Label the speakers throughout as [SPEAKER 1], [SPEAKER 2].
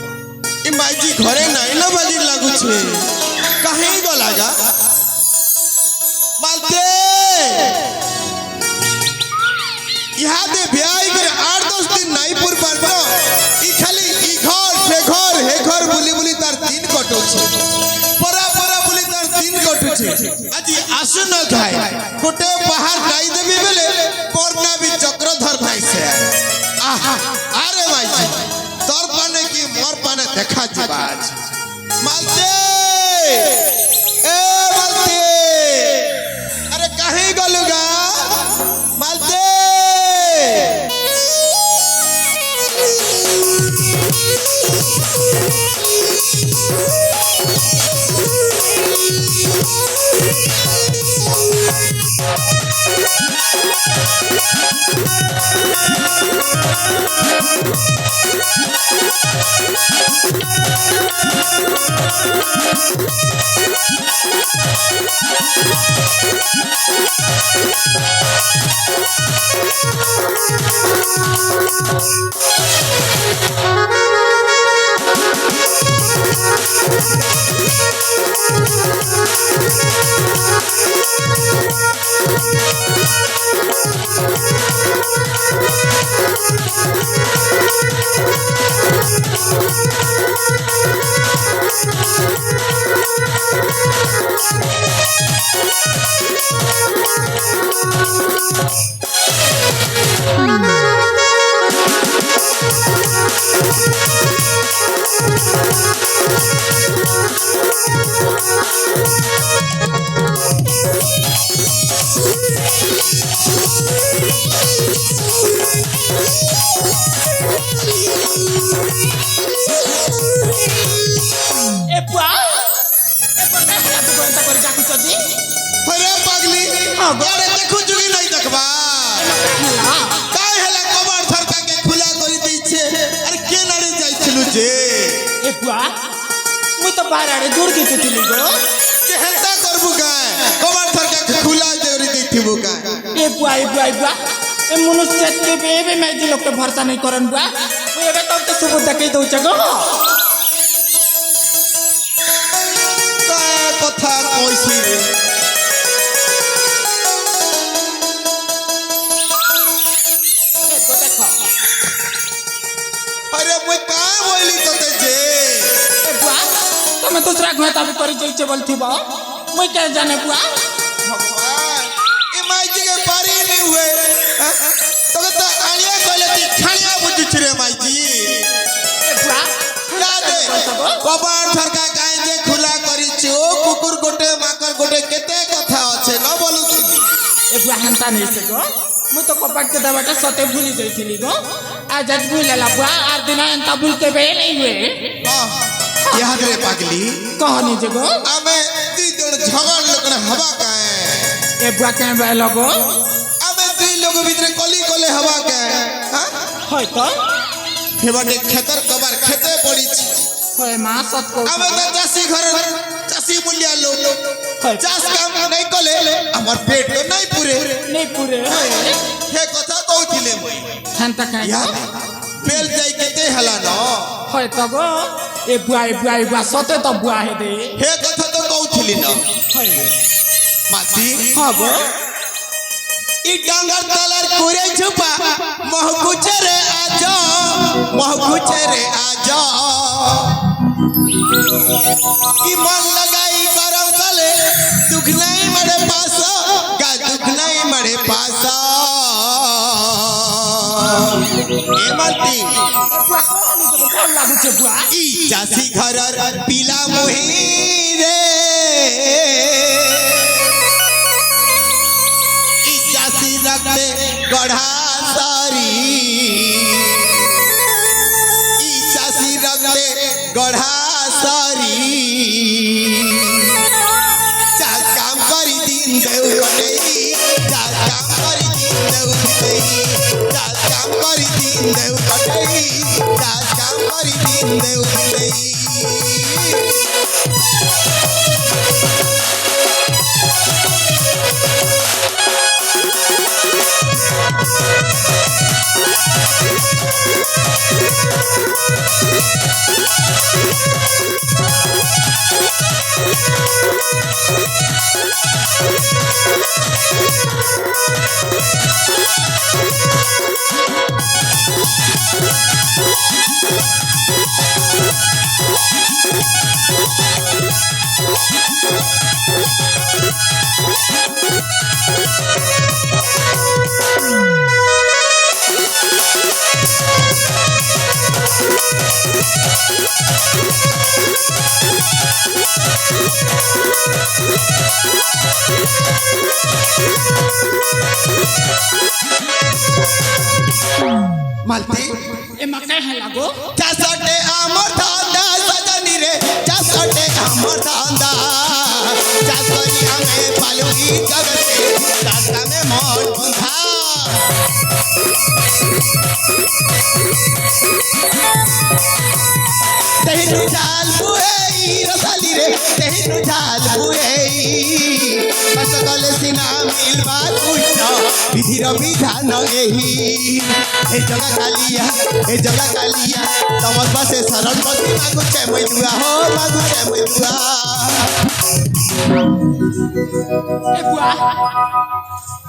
[SPEAKER 1] घरे नहीं ना बाजी लागू छे कहीं गला जा मालते यहाँ दे ब्याह करे 8-10 दिन नहीं पुर पारबो ई खाली ई घर से घर हे घर बुली बुली तार दिन कटो छे परा परा बुली तार दिन कटो छे आज आसु न खाए गोटे बाहर जाई देबी बेले परना भी चक्रधर भाई से आहा अरे भाई जी तोर पाने की मोर पाने देखा जीवा आज मालते ए मालते अरे कहीं गलुगा मालते
[SPEAKER 2] मुई तो बाहर आड़े दूर की चुतिली गो
[SPEAKER 1] केहता करबु का कबाड़ थर के खुला देरी देथिबु का
[SPEAKER 2] ए बुआ ए मनुष्य के बेबे मैं जी लोग के भरोसा नहीं करन बुआ ओ एबे तो सबूत देखे दउ छ गो
[SPEAKER 1] का कथा कइसी रे
[SPEAKER 2] ए तो देखो
[SPEAKER 1] अरे मुई का बोली तते जे
[SPEAKER 2] तुम्हें दूसरा घर तब करी जाइए बोलती बा मैं क्या जाने बुआ
[SPEAKER 1] भगवान ए माई जी के पारी नहीं हुए तबे तो आलिया कहले ती खालिया बुझ रे माई जी
[SPEAKER 2] ए बुआ
[SPEAKER 1] ला दे कबाड़ ठरका काहे जे खुला करी छी ओ कुकुर गोटे माकर गोटे केते कथा আছে न बोलू छी
[SPEAKER 2] ए बुआ हंता नहीं से गो मैं तो कपाट के दबाटा सते भूली जाइथिली गो आज आज भूलला बुआ आर दिन अंता भूल के बे नहीं हुए
[SPEAKER 1] हां याद रे पागली
[SPEAKER 2] कहानी जगो
[SPEAKER 1] अबे ती जण झगड़ लगन हवा का
[SPEAKER 2] ए बुआ के बे लगो
[SPEAKER 1] अबे ती लोग भीतर कली कोले हवा का हां
[SPEAKER 2] होय तो
[SPEAKER 1] हेबाटे खेतर कबार खेते पड़ी छी
[SPEAKER 2] होय मां सत को
[SPEAKER 1] अबे तो चासी घर चासी मुलिया लोग
[SPEAKER 2] होय
[SPEAKER 1] चास काम नहीं कोले हमर पेट तो नहीं पूरे
[SPEAKER 2] होय
[SPEAKER 1] हे कथा कहथिले मई
[SPEAKER 2] हंता का
[SPEAKER 1] याद बेल जाई केते हला न
[SPEAKER 2] होय तो गो ए बुआ सते तो बुआ है दे
[SPEAKER 1] हे कथा तो कहथिली न
[SPEAKER 2] होय
[SPEAKER 1] मासी
[SPEAKER 2] हां गो
[SPEAKER 1] ই ডাঙ্গার তলার করে ঝুপা মহকুছে রে আজ মহকুছে রে আজ কি মন লাগাই গরম কালে দুঃখ নাই মরে পাস গা দুঃখ নাই মরে পাস এ মালতি
[SPEAKER 2] বুয়া কহনি যে ভাল লাগুছে বুয়া
[SPEAKER 1] ই চাষি ঘরর পিলা মুহি রে ই চাষি রক্তে গড়া সারি ই চাষি রক্তে গড়া সারি চাষ কাম করি দিন দেউ কটেই চাষ কাম করি দিন দেউ কটেই চাষ কাম করি দিন দেউ কটেই চাষ কাম করি দিন দেউ কটেই মালতি
[SPEAKER 2] এমা কেহে লাগো
[SPEAKER 1] চাষটে আমার ধান্দা সজনী রে চাষটে আমার ধান্দা চাষ করি আমি পালুই জগতে চাষ কামে মন বন্ধা তেহনু জাল বুয়েই রসালি রে তেহনু জাল বুয়েই বস গলে সিনা মিলবা কুইন বিধির বিধান এহি এ জগা কালিয়া তমর পাশে শরণ মতি মাগুছে মই দুয়া হো মাগুছে মই দুয়া
[SPEAKER 2] এ বুয়া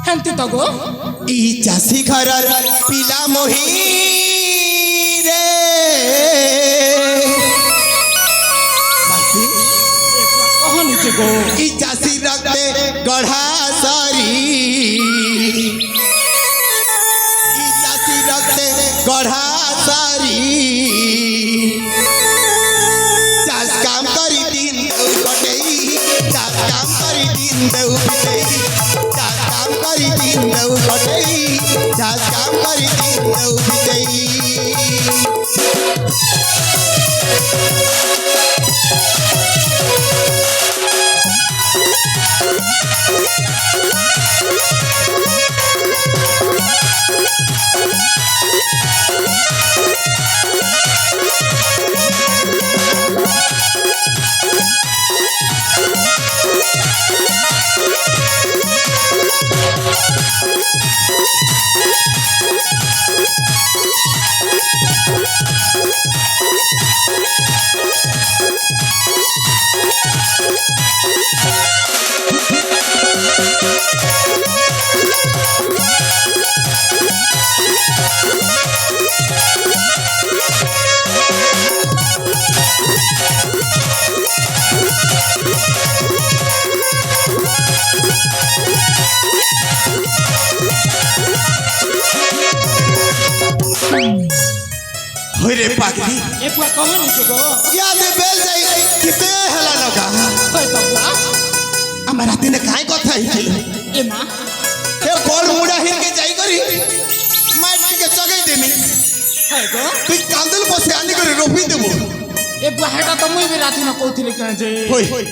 [SPEAKER 2] হেন্তি তো গো
[SPEAKER 1] ই চাষি ঘরর পিলা মহি রে মালতি
[SPEAKER 2] এ বুয়া কহনি যে গো
[SPEAKER 1] ই চাষি রক্তে গড়া সারি ই চাষি রক্তে গড়া সারি চাষ কাম করি দিন দেউ কটেই চাষ কাম করি দিন দেউ বিটেই চাষ কাম করি দিন দেউ কটেই চাষ কাম করি দিন দেউ বিটেই হইরে পাগলি
[SPEAKER 2] এ বুয়া কহনি যে গো
[SPEAKER 1] ইয়াদে বেল যাই কিতে হেলা লগা
[SPEAKER 2] হই তো বুয়া
[SPEAKER 1] আমার দিনে কাই কথা হইছিল
[SPEAKER 2] এমা
[SPEAKER 1] এ গোল মুড়া হিরকে যাই করি মাটিকে চগাই দেমি
[SPEAKER 2] হই গো
[SPEAKER 1] তুই কান্দল বসে আনি করে রফি দেব
[SPEAKER 2] এ বুয়া হেটা তো মুই বি রাতি না কইଥିଲି কেন যে
[SPEAKER 1] হই
[SPEAKER 2] হই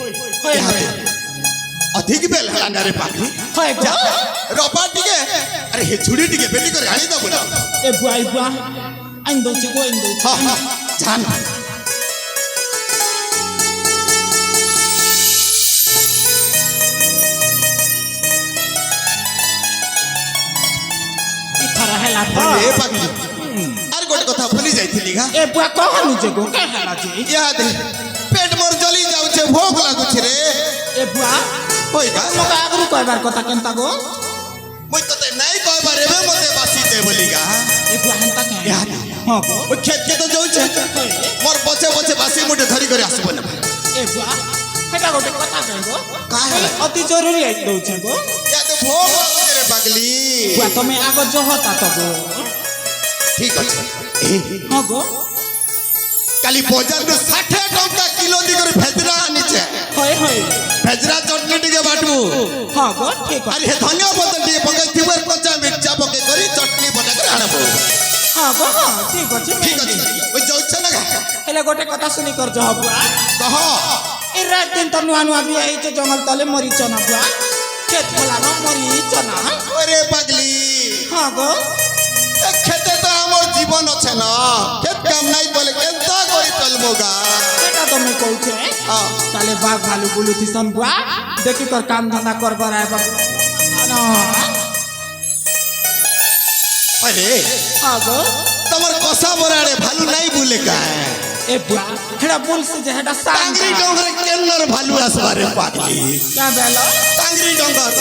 [SPEAKER 1] ইহাতে অধিক বেল হেলা না রে পাগলি
[SPEAKER 2] হই গো
[SPEAKER 1] রপা টিকে আরে হে ছুড়ি টিকে বেটি করে আনি দেব না
[SPEAKER 2] এ বুয়া anh đâu chỉ có anh đâu
[SPEAKER 1] হা হা জান
[SPEAKER 2] thara hela
[SPEAKER 1] এ পাগলি আর গোটে কথা ভুলি যাইছিলি গা
[SPEAKER 2] এ বুয়া কহনি যে গো কে হেলা যে
[SPEAKER 1] ইয়াদে পেট মোর জ্বলি যাউছে ভোক লাগুছে রে
[SPEAKER 2] এ বুয়া
[SPEAKER 1] হই গা
[SPEAKER 2] মতে আগরু কইবার কথা কেনতা গো
[SPEAKER 1] মই তো নাই
[SPEAKER 2] बुआ हेंता के
[SPEAKER 1] इहादे
[SPEAKER 2] हां गो
[SPEAKER 1] ओ खेत के तो जाउछे मोर पछे पछे बासी मुठे धरी करे आसबो ना
[SPEAKER 2] ए बुआ हेटा गोटे कथा कह गो
[SPEAKER 1] काहे
[SPEAKER 2] अति जरूरी आई दउछे गो
[SPEAKER 1] या तो भोग लागो रे पगली
[SPEAKER 2] बुआ तमे आगो जहता तो गो
[SPEAKER 1] ठीक अछि
[SPEAKER 2] हां गो
[SPEAKER 1] काली बाजार में 60 टका किलो दी करे भेजरा आनिछे
[SPEAKER 2] होय होय
[SPEAKER 1] भेजरा चटनी टिके बाटबू
[SPEAKER 2] हां गो ठीक
[SPEAKER 1] अरे हे धनिया पत्ता टिके पकाई थिबर कच्चा मिर्चा पके करी चटनी बना कर आनबो
[SPEAKER 2] हां गो हां ठीक अछि
[SPEAKER 1] ठीक अछि ओ जाउछे ना
[SPEAKER 2] हेले गोटे कथा सुनी कर जह बुआ
[SPEAKER 1] कह
[SPEAKER 2] ए रात दिन तो नुआ नुआ भी आई छे जंगल तले मरी चना बुआ खेत फला न मरी चना
[SPEAKER 1] अरे पगली
[SPEAKER 2] हां गो
[SPEAKER 1] ए खेते तो हमर जीवन আছে না खेत काम नहीं बोले केनता कोई चलमोगा
[SPEAKER 2] बेटा तो मैं कहू छे
[SPEAKER 1] हां
[SPEAKER 2] साले बाघ भालू बुलू थी सन बुआ देखी कर काम धंधा कर बर आए बाबू ना
[SPEAKER 1] अरे
[SPEAKER 2] हां गो
[SPEAKER 1] तमर कसा बराड़े भालू नहीं बोले का
[SPEAKER 2] ए बुआ हेड़ा बोल से जे हेड़ा
[SPEAKER 1] टांगरी
[SPEAKER 2] सांग
[SPEAKER 1] डोंगरे केनर भालू असबारे पागली
[SPEAKER 2] क्या बेलो
[SPEAKER 1] टांगरी डोंगर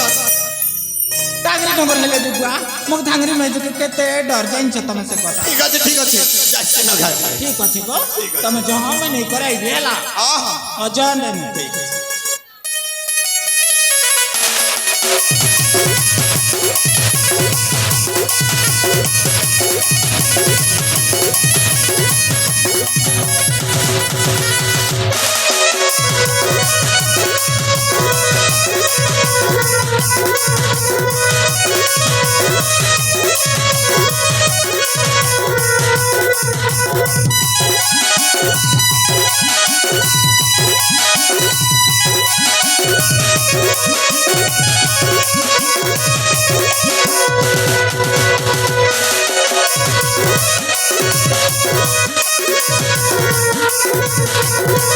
[SPEAKER 2] टांगरी डोंगर हेले बुआ मग धांगरी में जो केते डर जाइन छ तमे से कथा
[SPEAKER 1] ठीक আছে যাচ্ছে না ঘাট
[SPEAKER 2] ठीक अछि गो तमे जहां में नहीं कराई गेला
[SPEAKER 1] आहा
[SPEAKER 2] अजान में ठीक
[SPEAKER 3] Thank you.